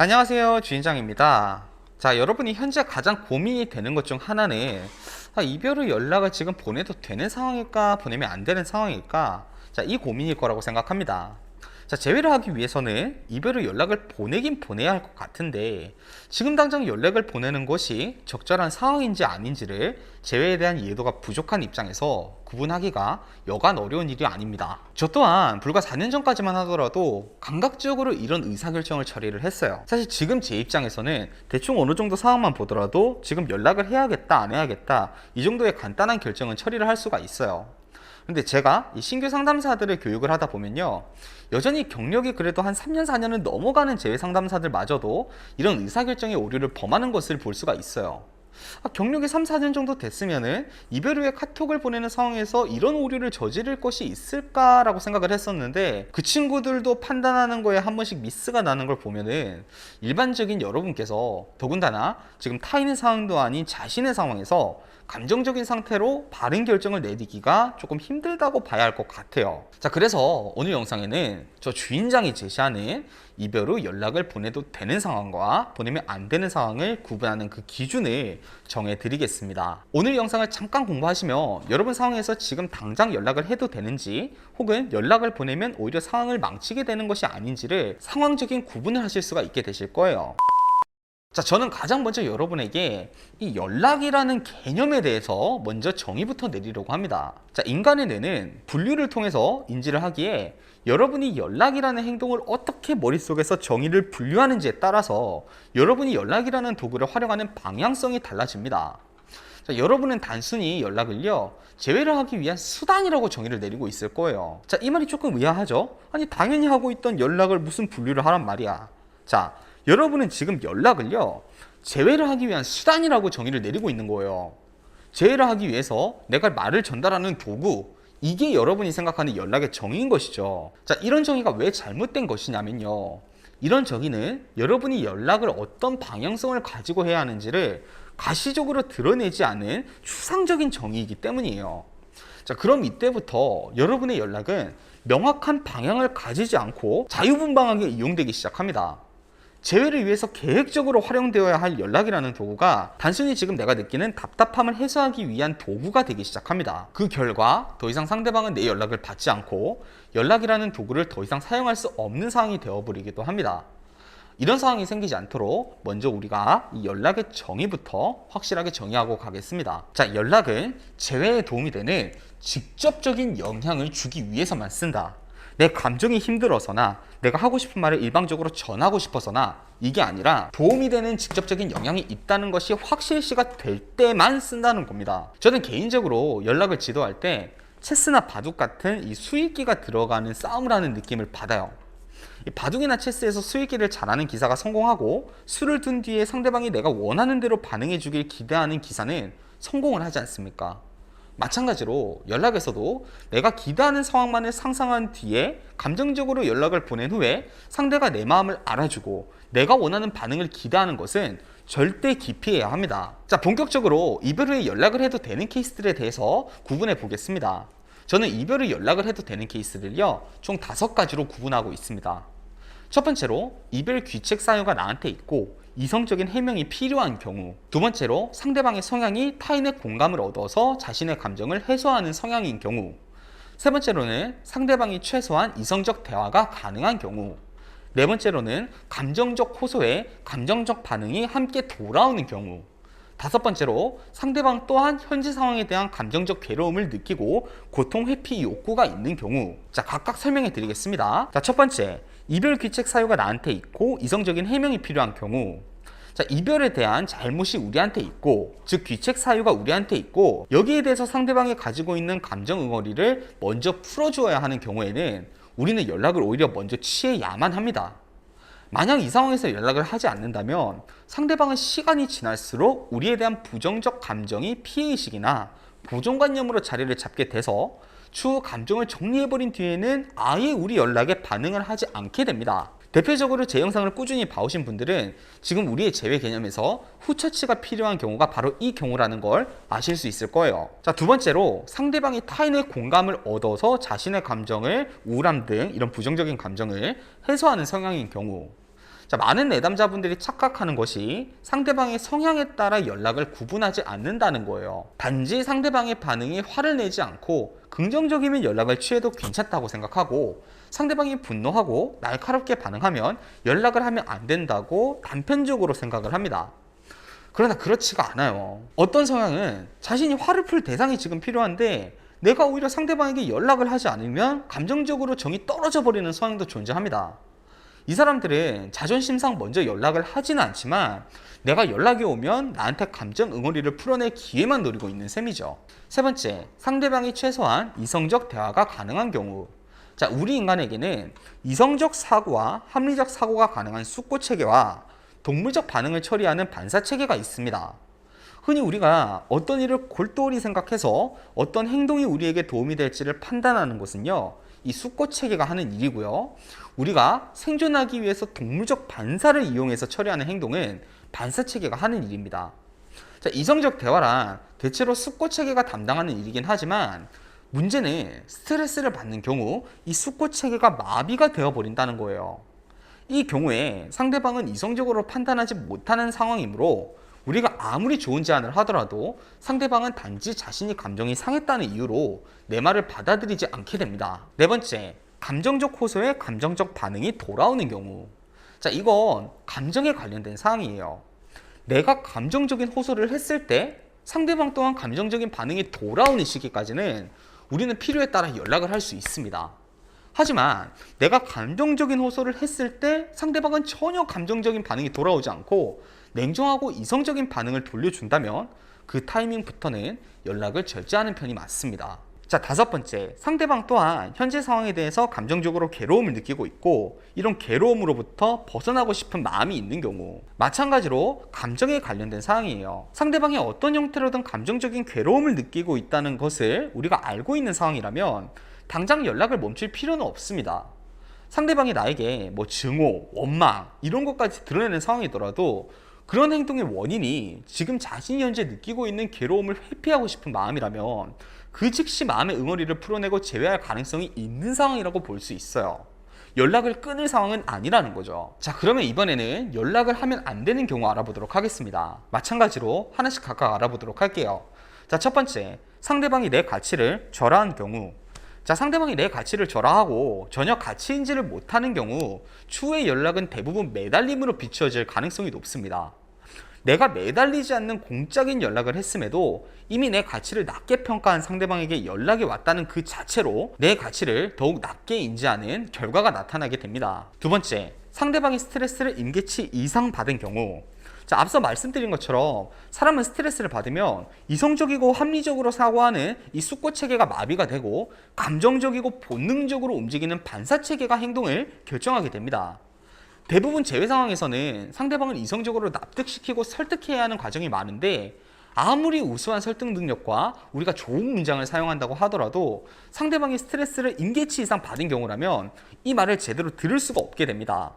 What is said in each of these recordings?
안녕하세요, 주인장입니다. 자, 여러분이 현재 가장 고민이 되는 것 중 하나는 이별 후 연락을 지금 보내도 되는 상황일까, 보내면 안 되는 상황일까? 자, 이 고민일 거라고 생각합니다. 자, 재회를 하기 위해서는 이별 후 연락을 보내긴 보내야 할 것 같은데 지금 당장 연락을 보내는 것이 적절한 상황인지 아닌지를 재회에 대한 이해도가 부족한 입장에서 구분하기가 여간 어려운 일이 아닙니다. 저 또한 불과 4년 전까지만 하더라도 감각적으로 이런 의사결정을 처리를 했어요. 사실 지금 제 입장에서는 대충 어느 정도 상황만 보더라도 지금 연락을 해야겠다 안 해야겠다 이 정도의 간단한 결정은 처리를 할 수가 있어요. 근데 제가 이 신규 상담사들을 교육을 하다 보면요, 여전히 경력이 그래도 한 3년 4년은 넘어가는 재외 상담사들마저도 이런 의사결정의 오류를 범하는 것을 볼 수가 있어요. 경력이 3, 4년 정도 됐으면은 이별 후에 카톡을 보내는 상황에서 이런 오류를 저지를 것이 있을까라고 생각을 했었는데, 그 친구들도 판단하는 거에 한 번씩 미스가 나는 걸 보면은 일반적인 여러분께서 더군다나 지금 타인의 상황도 아닌 자신의 상황에서 감정적인 상태로 바른 결정을 내리기가 조금 힘들다고 봐야 할 것 같아요. 자, 그래서 오늘 영상에는 저 주인장이 제시하는 이별 후 연락을 보내도 되는 상황과 보내면 안 되는 상황을 구분하는 그 기준을 정해 드리겠습니다. 오늘 영상을 잠깐 공부하시면 여러분 상황에서 지금 당장 연락을 해도 되는지, 혹은 연락을 보내면 오히려 상황을 망치게 되는 것이 아닌지를 상황적인 구분을 하실 수가 있게 되실 거예요. 자, 저는 가장 먼저 여러분에게 이 연락이라는 개념에 대해서 먼저 정의부터 내리려고 합니다. 자, 인간의 뇌는 분류를 통해서 인지를 하기에 여러분이 연락이라는 행동을 어떻게 머릿속에서 정의를 분류하는지에 따라서 여러분이 연락이라는 도구를 활용하는 방향성이 달라집니다. 자, 여러분은 단순히 연락을요, 재회를 하기 위한 수단이라고 정의를 내리고 있을 거예요. 자, 이 말이 조금 의아하죠? 아니, 당연히 하고 있던 연락을 무슨 분류를 하란 말이야. 자, 여러분은 지금 연락을요, 재회를 하기 위한 수단이라고 정의를 내리고 있는 거예요. 재회를 하기 위해서 내가 말을 전달하는 도구, 이게 여러분이 생각하는 연락의 정의인 것이죠. 자, 이런 정의가 왜 잘못된 것이냐면요, 이런 정의는 여러분이 연락을 어떤 방향성을 가지고 해야 하는지를 가시적으로 드러내지 않은 추상적인 정의이기 때문이에요. 자, 그럼 이때부터 여러분의 연락은 명확한 방향을 가지지 않고 자유분방하게 이용되기 시작합니다. 재회를 위해서 계획적으로 활용되어야 할 연락이라는 도구가 단순히 지금 내가 느끼는 답답함을 해소하기 위한 도구가 되기 시작합니다. 그 결과 더 이상 상대방은 내 연락을 받지 않고 연락이라는 도구를 더 이상 사용할 수 없는 상황이 되어버리기도 합니다. 이런 상황이 생기지 않도록 먼저 우리가 이 연락의 정의부터 확실하게 정의하고 가겠습니다. 자, 연락은 재회에 도움이 되는 직접적인 영향을 주기 위해서만 쓴다. 내 감정이 힘들어서나 내가 하고 싶은 말을 일방적으로 전하고 싶어서나 이게 아니라 도움이 되는 직접적인 영향이 있다는 것이 확실시가 될 때만 쓴다는 겁니다. 저는 개인적으로 연락을 지도할 때 체스나 바둑 같은 이 수익기가 들어가는 싸움을 하는 느낌을 받아요. 이 바둑이나 체스에서 수익기를 잘하는 기사가 성공하고 수를 둔 뒤에 상대방이 내가 원하는 대로 반응해 주길 기대하는 기사는 성공을 하지 않습니까? 마찬가지로 연락에서도 내가 기대하는 상황만을 상상한 뒤에 감정적으로 연락을 보낸 후에 상대가 내 마음을 알아주고 내가 원하는 반응을 기대하는 것은 절대 기피해야 합니다. 자, 본격적으로 이별 후에 연락을 해도 되는 케이스들에 대해서 구분해 보겠습니다. 저는 이별 후 연락을 해도 되는 케이스를요, 총 5가지로 구분하고 있습니다. 첫 번째로 이별 귀책 사유가 나한테 있고 이성적인 해명이 필요한 경우, 두 번째로 상대방의 성향이 타인의 공감을 얻어서 자신의 감정을 해소하는 성향인 경우, 세 번째로는 상대방이 최소한 이성적 대화가 가능한 경우, 네 번째로는 감정적 호소에 감정적 반응이 함께 돌아오는 경우, 다섯 번째로 상대방 또한 현재 상황에 대한 감정적 괴로움을 느끼고 고통 회피 욕구가 있는 경우. 자, 각각 설명해 드리겠습니다. 자, 첫 번째, 이별 귀책 사유가 나한테 있고 이성적인 해명이 필요한 경우. 자, 이별에 대한 잘못이 우리한테 있고, 즉 귀책 사유가 우리한테 있고, 여기에 대해서 상대방이 가지고 있는 감정 응어리를 먼저 풀어주어야 하는 경우에는 우리는 연락을 오히려 먼저 취해야만 합니다. 만약 이 상황에서 연락을 하지 않는다면 상대방은 시간이 지날수록 우리에 대한 부정적 감정이 피해의식이나 고정관념으로 자리를 잡게 돼서 추후 감정을 정리해버린 뒤에는 아예 우리 연락에 반응을 하지 않게 됩니다. 대표적으로 제 영상을 꾸준히 봐오신 분들은 지금 우리의 재회 개념에서 후처치가 필요한 경우가 바로 이 경우라는 걸 아실 수 있을 거예요. 자, 두 번째로 상대방이 타인의 공감을 얻어서 자신의 감정을, 우울함 등 이런 부정적인 감정을 해소하는 성향인 경우. 자, 많은 내담자분들이 착각하는 것이 상대방의 성향에 따라 연락을 구분하지 않는다는 거예요. 단지 상대방의 반응이 화를 내지 않고 긍정적이면 연락을 취해도 괜찮다고 생각하고, 상대방이 분노하고 날카롭게 반응하면 연락을 하면 안 된다고 단편적으로 생각을 합니다. 그러나 그렇지가 않아요. 어떤 성향은 자신이 화를 풀 대상이 지금 필요한데 내가 오히려 상대방에게 연락을 하지 않으면 감정적으로 정이 떨어져 버리는 성향도 존재합니다. 이 사람들은 자존심상 먼저 연락을 하지는 않지만 내가 연락이 오면 나한테 감정 응어리를 풀어낼 기회만 노리고 있는 셈이죠. 세 번째, 상대방이 최소한 이성적 대화가 가능한 경우. 자, 우리 인간에게는 이성적 사고와 합리적 사고가 가능한 숙고 체계와 동물적 반응을 처리하는 반사 체계가 있습니다. 흔히 우리가 어떤 일을 골똘히 생각해서 어떤 행동이 우리에게 도움이 될지를 판단하는 것은요, 이 숙고 체계가 하는 일이고요. 우리가 생존하기 위해서 동물적 반사를 이용해서 처리하는 행동은 반사 체계가 하는 일입니다. 자, 이성적 대화란 대체로 숙고 체계가 담당하는 일이긴 하지만 문제는 스트레스를 받는 경우 이 숙고 체계가 마비가 되어 버린다는 거예요. 이 경우에 상대방은 이성적으로 판단하지 못하는 상황이므로 우리가 아무리 좋은 제안을 하더라도 상대방은 단지 자신이 감정이 상했다는 이유로 내 말을 받아들이지 않게 됩니다. 네 번째, 감정적 호소에 감정적 반응이 돌아오는 경우. 자, 이건 감정에 관련된 사항이에요. 내가 감정적인 호소를 했을 때 상대방 또한 감정적인 반응이 돌아오는 시기까지는 우리는 필요에 따라 연락을 할 수 있습니다. 하지만 내가 감정적인 호소를 했을 때 상대방은 전혀 감정적인 반응이 돌아오지 않고 냉정하고 이성적인 반응을 돌려준다면 그 타이밍부터는 연락을 절제하는 편이 맞습니다. 자, 다섯 번째, 상대방 또한 현재 상황에 대해서 감정적으로 괴로움을 느끼고 있고 이런 괴로움으로부터 벗어나고 싶은 마음이 있는 경우. 마찬가지로 감정에 관련된 사항이에요. 상대방이 어떤 형태로든 감정적인 괴로움을 느끼고 있다는 것을 우리가 알고 있는 상황이라면 당장 연락을 멈출 필요는 없습니다. 상대방이 나에게 증오, 원망 이런 것까지 드러내는 상황이더라도 그런 행동의 원인이 지금 자신이 현재 느끼고 있는 괴로움을 회피하고 싶은 마음이라면 그 즉시 마음의 응어리를 풀어내고 제외할 가능성이 있는 상황이라고 볼 수 있어요. 연락을 끊을 상황은 아니라는 거죠. 자, 그러면 이번에는 연락을 하면 안 되는 경우 알아보도록 하겠습니다. 마찬가지로 하나씩 각각 알아보도록 할게요. 자, 첫 번째, 상대방이 내 가치를 절하한 경우. 자, 상대방이 내 가치를 절하하고 전혀 가치 인지를 못하는 경우 추후의 연락은 대부분 매달림으로 비춰질 가능성이 높습니다. 내가 매달리지 않는 공적인 연락을 했음에도 이미 내 가치를 낮게 평가한 상대방에게 연락이 왔다는 그 자체로 내 가치를 더욱 낮게 인지하는 결과가 나타나게 됩니다. 두 번째, 상대방이 스트레스를 임계치 이상 받은 경우. 자, 앞서 말씀드린 것처럼 사람은 스트레스를 받으면 이성적이고 합리적으로 사고하는 이 숙고 체계가 마비가 되고 감정적이고 본능적으로 움직이는 반사 체계가 행동을 결정하게 됩니다. 대부분 재회 상황에서는 상대방을 이성적으로 납득시키고 설득해야 하는 과정이 많은데 아무리 우수한 설득 능력과 우리가 좋은 문장을 사용한다고 하더라도 상대방이 스트레스를 임계치 이상 받은 경우라면 이 말을 제대로 들을 수가 없게 됩니다.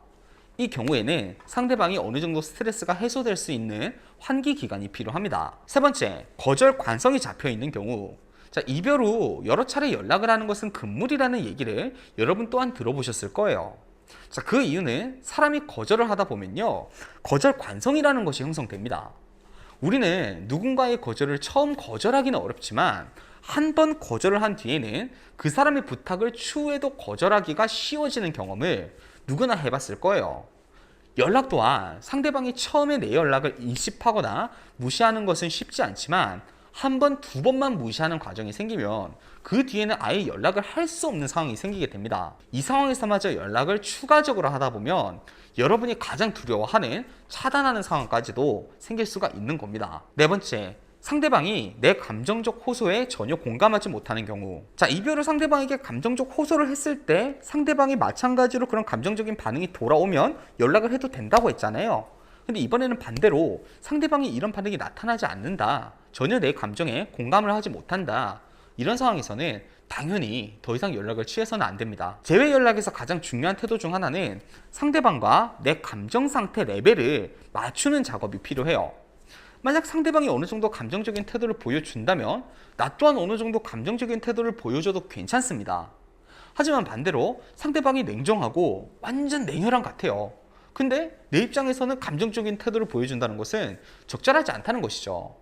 이 경우에는 상대방이 어느 정도 스트레스가 해소될 수 있는 환기 기간이 필요합니다. 세 번째, 거절 관성이 잡혀 있는 경우. 자, 이별 후 여러 차례 연락을 하는 것은 금물이라는 얘기를 여러분 또한 들어보셨을 거예요. 자, 그 이유는 사람이 거절을 하다 보면요, 거절 관성이라는 것이 형성됩니다. 우리는 누군가의 거절을 처음 거절하기는 어렵지만 한 번 거절을 한 뒤에는 그 사람의 부탁을 추후에도 거절하기가 쉬워지는 경험을 누구나 해봤을 거예요. 연락 또한 상대방이 처음에 내 연락을 일십하거나 무시하는 것은 쉽지 않지만 한 번, 두 번만 무시하는 과정이 생기면 그 뒤에는 아예 연락을 할 수 없는 상황이 생기게 됩니다. 이 상황에서마저 연락을 추가적으로 하다 보면 여러분이 가장 두려워하는 차단하는 상황까지도 생길 수가 있는 겁니다. 네 번째, 상대방이 내 감정적 호소에 전혀 공감하지 못하는 경우. 자, 이별 후 상대방에게 감정적 호소를 했을 때 상대방이 마찬가지로 그런 감정적인 반응이 돌아오면 연락을 해도 된다고 했잖아요. 근데 이번에는 반대로 상대방이 이런 반응이 나타나지 않는다, 전혀 내 감정에 공감을 하지 못한다, 이런 상황에서는 당연히 더 이상 연락을 취해서는 안 됩니다. 재회 연락에서 가장 중요한 태도 중 하나는 상대방과 내 감정 상태 레벨을 맞추는 작업이 필요해요. 만약 상대방이 어느 정도 감정적인 태도를 보여준다면 나 또한 어느 정도 감정적인 태도를 보여줘도 괜찮습니다. 하지만 반대로 상대방이 냉정하고 완전 냉혈한 같아요. 근데 내 입장에서는 감정적인 태도를 보여준다는 것은 적절하지 않다는 것이죠.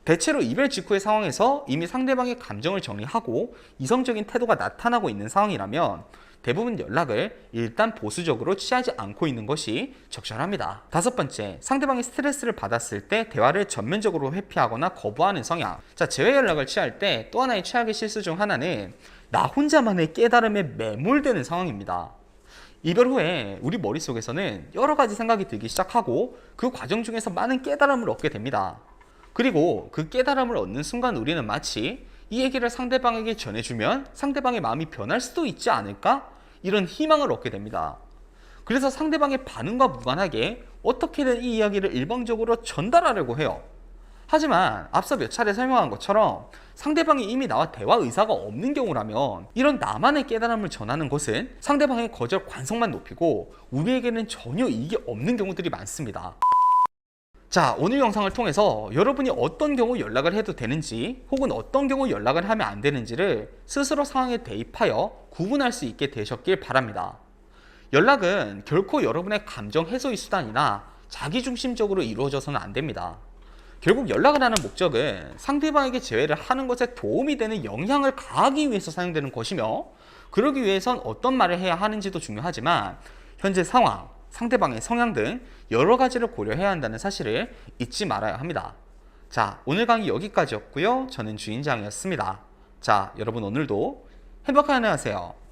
대체로 이별 직후의 상황에서 이미 상대방의 감정을 정리하고 이성적인 태도가 나타나고 있는 상황이라면 대부분 연락을 일단 보수적으로 취하지 않고 있는 것이 적절합니다. 다섯 번째, 상대방이 스트레스를 받았을 때 대화를 전면적으로 회피하거나 거부하는 성향. 자, 재회 연락을 취할 때 또 하나의 최악의 실수 중 하나는 나 혼자만의 깨달음에 매몰되는 상황입니다. 이별 후에 우리 머릿속에서는 여러 가지 생각이 들기 시작하고 그 과정 중에서 많은 깨달음을 얻게 됩니다. 그리고 그 깨달음을 얻는 순간 우리는 마치 이 얘기를 상대방에게 전해주면 상대방의 마음이 변할 수도 있지 않을까? 이런 희망을 얻게 됩니다. 그래서 상대방의 반응과 무관하게 어떻게든 이 이야기를 일방적으로 전달하려고 해요. 하지만 앞서 몇 차례 설명한 것처럼 상대방이 이미 나와 대화 의사가 없는 경우라면 이런 나만의 깨달음을 전하는 것은 상대방의 거절 관성만 높이고 우리에게는 전혀 이익이 없는 경우들이 많습니다. 자, 오늘 영상을 통해서 여러분이 어떤 경우 연락을 해도 되는지 혹은 어떤 경우 연락을 하면 안 되는지를 스스로 상황에 대입하여 구분할 수 있게 되셨길 바랍니다. 연락은 결코 여러분의 감정 해소의 수단이나 자기중심적으로 이루어져서는 안 됩니다. 결국 연락을 하는 목적은 상대방에게 재회를 하는 것에 도움이 되는 영향을 가하기 위해서 사용되는 것이며, 그러기 위해선 어떤 말을 해야 하는지도 중요하지만 현재 상황, 상대방의 성향 등 여러 가지를 고려해야 한다는 사실을 잊지 말아야 합니다. 자, 오늘 강의 여기까지였고요. 저는 주인장이었습니다. 자, 여러분 오늘도 행복한 하루 하세요.